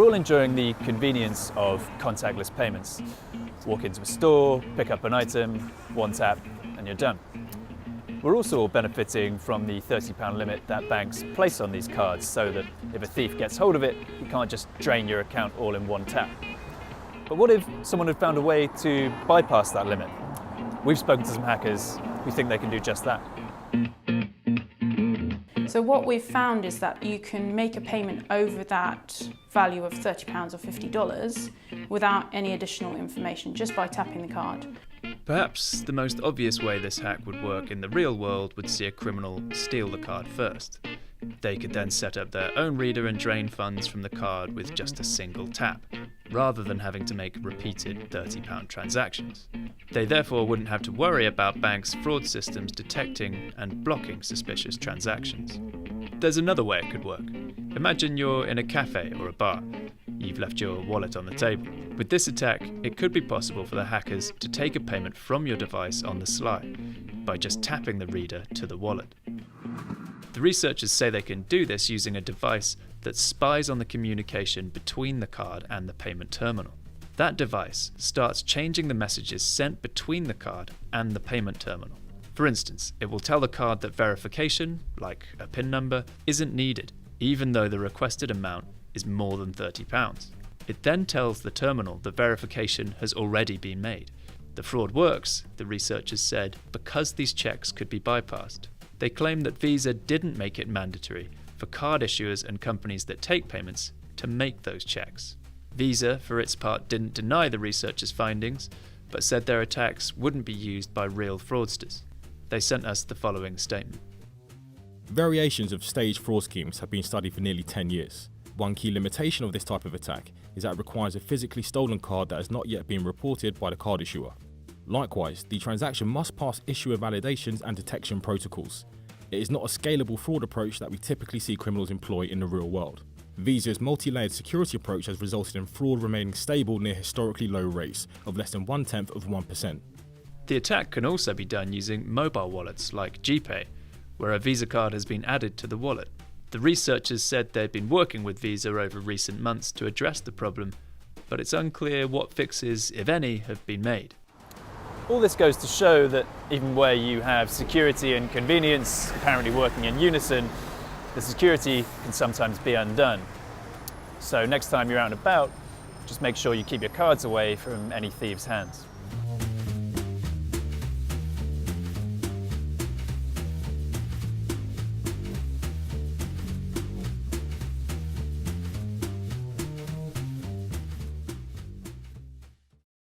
We're all enjoying the convenience of contactless payments. Walk into a store, pick up an item, one tap, and you're done. We're also all benefiting from the £30 limit that banks place on these cards so that if a thief gets hold of it, you can't just drain your account all in one tap. But what if someone had found a way to bypass that limit? We've spoken to some hackers who think they can do just that. So what we've found is that you can make a payment over that value of £30 or $50 without any additional information, just by tapping the card. Perhaps the most obvious way this hack would work in the real world would see a criminal steal the card first. They could then set up their own reader and drain funds from the card with just a single tap, rather than having to make repeated £30 transactions. They therefore wouldn't have to worry about banks' fraud systems detecting and blocking suspicious transactions. There's another way it could work. Imagine you're in a cafe or a bar. You've left your wallet on the table. With this attack, it could be possible for the hackers to take a payment from your device on the sly by just tapping the reader to the wallet. The researchers say they can do this using a device that spies on the communication between the card and the payment terminal. That device starts changing the messages sent between the card and the payment terminal. For instance, it will tell the card that verification, like a PIN number, isn't needed, even though the requested amount is more than £30. It then tells the terminal that verification has already been made. The fraud works, the researchers said, because these checks could be bypassed. They claim that Visa didn't make it mandatory for card issuers and companies that take payments to make those checks. Visa, for its part, didn't deny the researchers' findings, but said their attacks wouldn't be used by real fraudsters. They sent us the following statement. Variations of staged fraud schemes have been studied for nearly 10 years. One key limitation of this type of attack is that it requires a physically stolen card that has not yet been reported by the card issuer. Likewise, the transaction must pass issuer validations and detection protocols. It is not a scalable fraud approach that we typically see criminals employ in the real world. Visa's multi-layered security approach has resulted in fraud remaining stable near historically low rates of less than 0.1%. The attack can also be done using mobile wallets like GPay, where a Visa card has been added to the wallet. The researchers said they'd been working with Visa over recent months to address the problem, but it's unclear what fixes, if any, have been made. All this goes to show that even where you have security and convenience apparently working in unison, the security can sometimes be undone. So next time you're out and about, just make sure you keep your cards away from any thieves' hands.